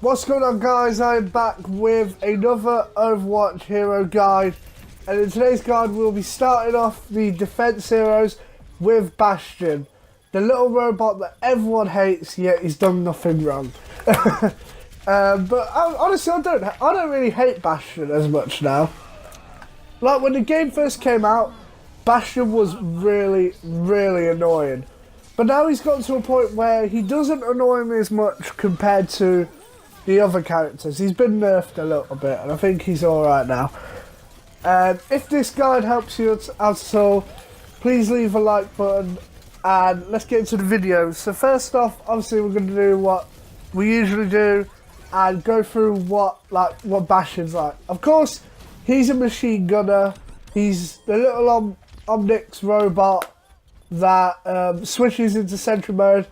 What's going on, guys? I'm back with another Overwatch hero guide, and in today's guide we'll be starting off the defense heroes with Bastion, the little robot that everyone hates, yet he's done nothing wrong. But honestly, I don't really hate Bastion as much now. Like when the game first came out, Bastion was really annoying, but now he's gotten to a point where he doesn't annoy me as much compared to the other characters. He's been nerfed a little bit, and I think he's alright now. If this guide helps you out at all, please leave a like button, and let's get into the video. So first off, obviously we're going to do what we usually do, and go through what Bastion's like. Of course, he's a machine gunner. He's the little Omnix robot that switches into sentry mode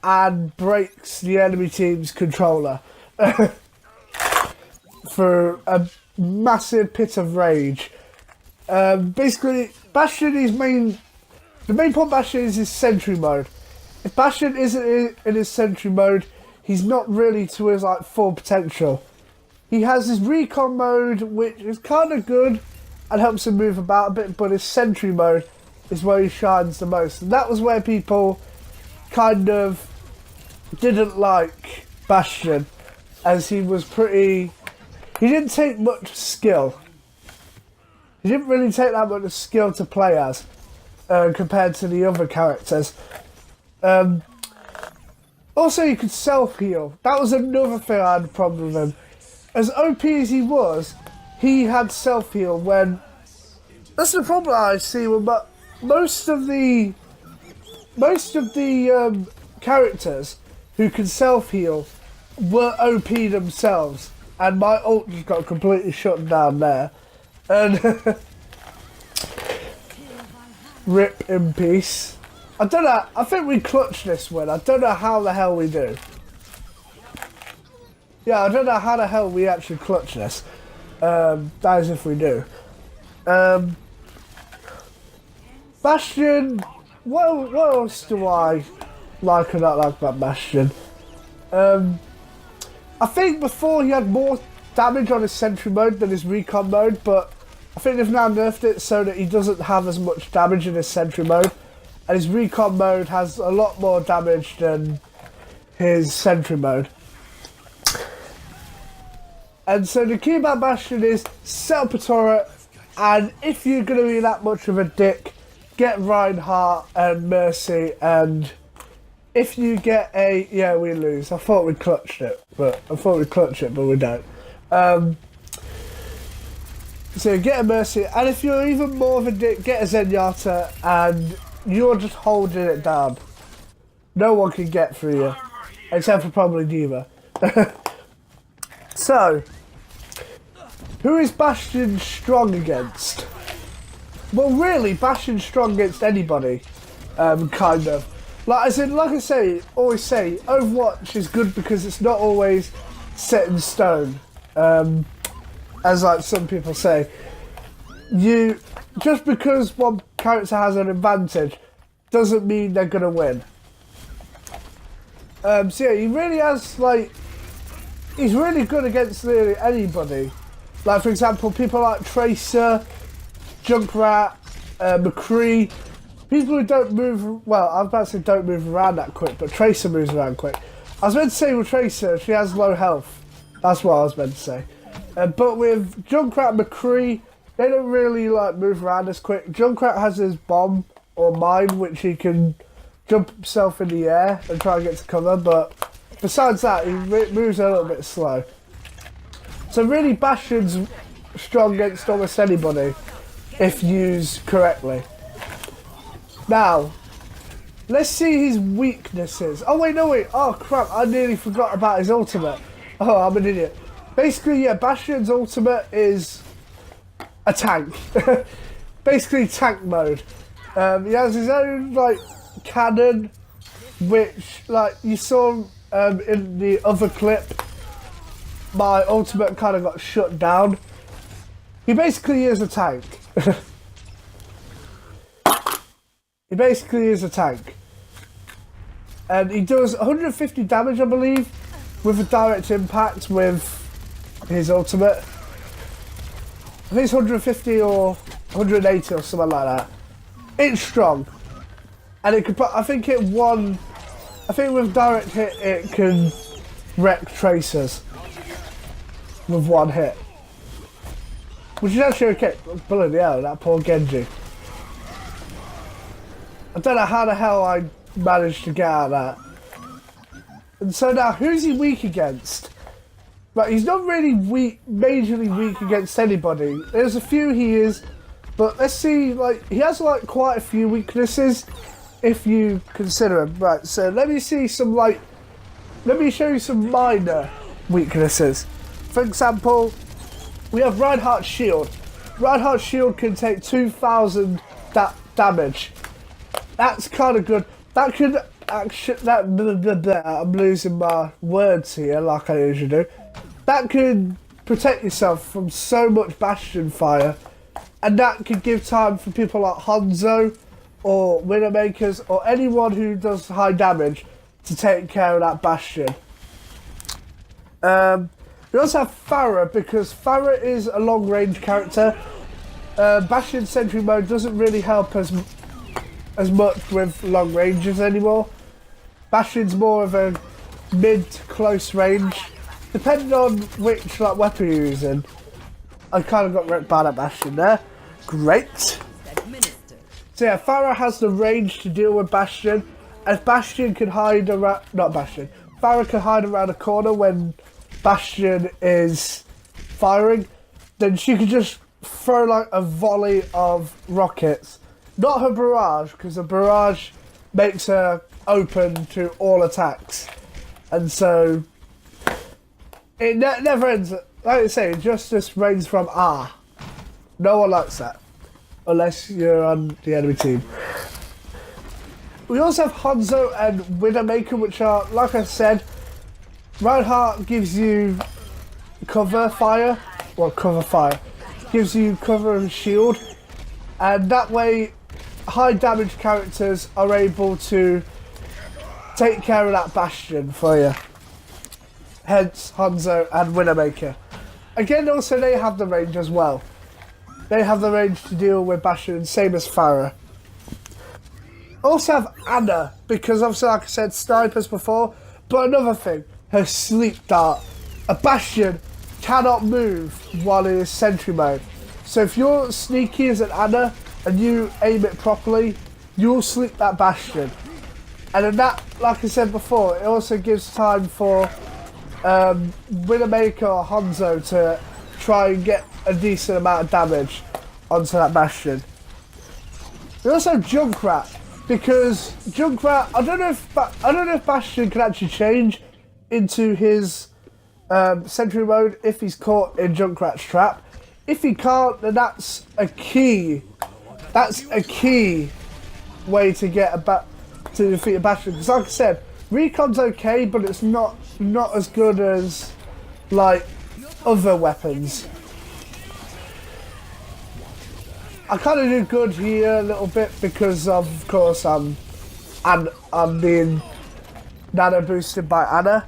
and breaks the enemy team's controller for a massive pit of rage. Basically, Bastion is the main point of Bastion is his sentry mode. If Bastion isn't in his sentry mode, he's not really to his full potential. He has his recon mode, which is kind of good and helps him move about a bit, but his sentry mode is where he shines the most. And that was where people kind of didn't like Bastion, as he didn't take much skill. He didn't really take that much skill to play as, compared to the other characters. Also, you could self-heal. That was another thing I had a problem with him. As OP as he was, he had self-heal when... That's the problem I see with most of the characters who can self-heal were OP themselves, and my ult just got completely shut down there. And rip in peace. I don't know, I think we clutched this win. I don't know how the hell we do. Yeah, I don't know how the hell we actually clutch this. That is if we do. Bastion, what else do I like or not like about Bastion? I think before he had more damage on his sentry mode than his recon mode, but I think they've now nerfed it so that he doesn't have as much damage in his sentry mode, and his recon mode has a lot more damage than his sentry mode. And so the key about Bastion is set up a turret, and if you're going to be that much of a dick, get Reinhardt and Mercy, and if you get a... Yeah, we lose. I thought we clutched it, but we don't. So get a Mercy, and if you're even more of a dick, get a Zenyatta, and you're just holding it down. No one can get through you, except for probably Diva. So, who is Bastion strong against? Well, really, Bastion's strong against anybody, kind of. Like I always say, Overwatch is good because it's not always set in stone. As some people say, just because one character has an advantage doesn't mean they're gonna win. So yeah, he really has he's really good against really anybody. Like for example, people like Tracer, Junkrat, McCree. People who don't move, well, I was about to say don't move around that quick, but Tracer moves around quick. I was meant to say with Tracer, she has low health. That's what I was meant to say. But with Junkrat and McCree, they don't really move around as quick. Junkrat has his bomb or mine, which he can jump himself in the air and try and get to cover, but besides that, he moves a little bit slow. So really, Bastion's strong against almost anybody if used correctly. Now, let's see his weaknesses. Oh wait, oh crap, I nearly forgot about his ultimate. Oh, I'm an idiot. Basically, yeah, Bastion's ultimate is a tank. Basically tank mode. He has his own cannon, which you saw in the other clip. My ultimate kind of got shut down. He basically is a tank. He basically is a tank. And he does 150 damage, I believe. with a direct impact with his ultimate. I think it's 150 or 180 or something like that. It's strong. And it could I think with direct hit it can wreck tracers with one hit. Which is actually okay. Bloody hell, that poor Genji. I don't know how the hell I managed to get out of that. And so now, who's he weak against? Right, he's not really weak, majorly weak against anybody. There's a few he is, but let's see, like, he has like quite a few weaknesses if you consider him. Right, so let me see some like, let me show you some minor weaknesses. For example, we have Reinhardt's shield. Reinhardt's shield can take 2,000 damage. That's kind of good. That could actually, I'm losing my words here like I usually do. That could protect yourself from so much Bastion fire, and that could give time for people like Hanzo or Widowmakers or anyone who does high damage to take care of that Bastion. We also have Pharah, because Pharah is a long range character. Bastion Sentry mode doesn't really help as much with long ranges anymore. Bastion's more of a mid to close range, depending on which like weapon you're using. I kind of got wrecked by that Bastion there. Great. So yeah, Pharah has the range to deal with Bastion. If Bastion can hide around, Pharah can hide around a corner when Bastion is firing, then she could just throw like a volley of rockets. Not her barrage, because the barrage makes her open to all attacks. And so it never ends. Like I say, justice reigns from R. No one likes that. Unless you're on the enemy team. We also have Hanzo and Widowmaker, which are, like I said, Reinhardt gives you cover fire. Well, cover fire. Gives you cover and shield. And that way, high damage characters are able to take care of that Bastion for you. Hence, Hanzo and Widowmaker. Again, also, they have the range as well. They have the range to deal with Bastion, same as Pharah. Also have Anna, because obviously, like I said, snipers before. But another thing, her sleep dart. A Bastion cannot move while in sentry mode. So if you're sneaky as an Anna and you aim it properly, you'll sleep that Bastion. And then that, like I said before, it also gives time for Widowmaker or Hanzo to try and get a decent amount of damage onto that Bastion. We also have Junkrat, because Junkrat, I don't know if Bastion can actually change into his sentry mode if he's caught in Junkrat's trap. If he can't, then that's a key way to get to defeat a Bastion. Because like I said, Recon's okay, but it's not as good as like other weapons. I kind of do good here a little bit because of course I'm being nano boosted by Anna.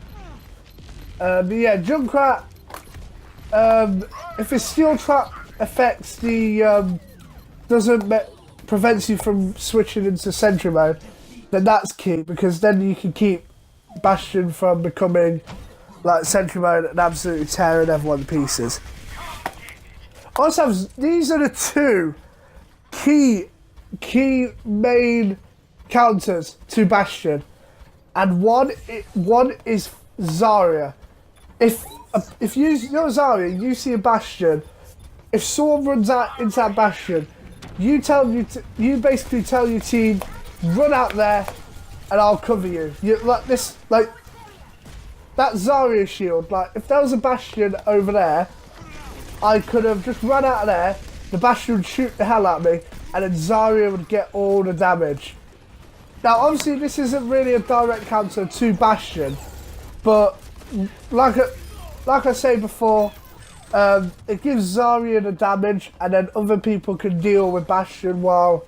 But yeah, Junkrat, if his steel trap affects the prevents you from switching into sentry mode, then that's key, because then you can keep Bastion from becoming like sentry mode and absolutely tearing everyone to pieces. Also, these are the two key main counters to Bastion, and one is Zarya. If you're Zarya, you see a Bastion. If someone runs out into that Bastion, you basically tell your team, run out there, and I'll cover you. Like that Zarya shield. Like if there was a Bastion over there, I could have just run out of there. The Bastion would shoot the hell out of me, and then Zarya would get all the damage. Now, obviously, this isn't really a direct counter to Bastion, but like I say before, it gives Zarya the damage, and then other people can deal with Bastion while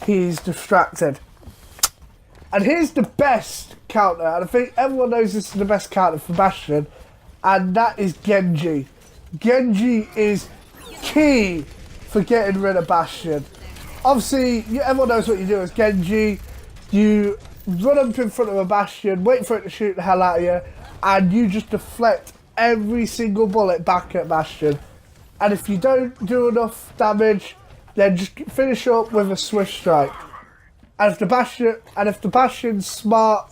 he's distracted. And here's the best counter, and I think everyone knows this is the best counter for Bastion, and that is Genji. Genji is key for getting rid of Bastion. Obviously, everyone knows what you do as Genji. You run up in front of a Bastion, wait for it to shoot the hell out of you, and you just deflect every single bullet back at Bastion. And if you don't do enough damage, then just finish up with a swift strike. And if the Bastion's smart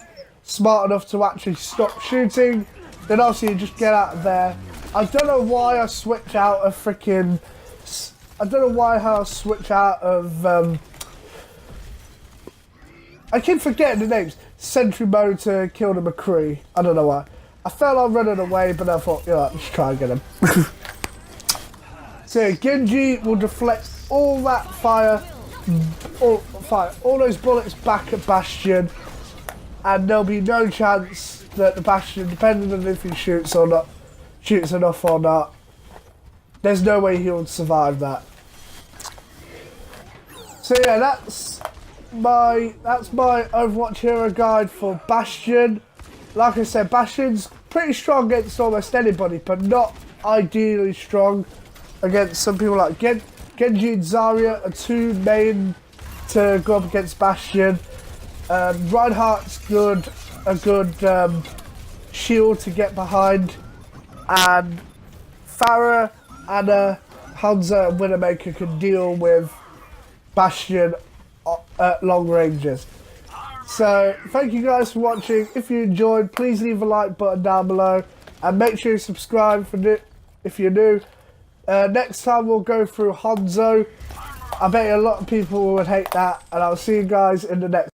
enough to actually stop shooting, then obviously you just get out of there. I don't know why I switch out of freaking. I don't know why how I switch out of. I keep forgetting the names. Sentry mode to kill the McCree. I don't know why. I felt like running away, but I thought, you know, let's try and get him. So Genji will deflect all that fire, all those bullets back at Bastion, and there'll be no chance that the Bastion, depending on if he shoots enough or not, there's no way he'll survive that. So yeah, that's my Overwatch hero guide for Bastion. Like I said, Bastion's pretty strong against almost anybody, but not ideally strong against some people like Genji and Zarya are two main to go up against Bastion. Reinhardt's a good shield to get behind, and Pharah, Anna, Hanzo and Widowmaker can deal with Bastion at long ranges. So thank you guys for watching. If you enjoyed, please leave a like button down below and make sure you subscribe if you're new. Next time we'll go through Hanzo. I bet a lot of people would hate that, and I'll see you guys in the next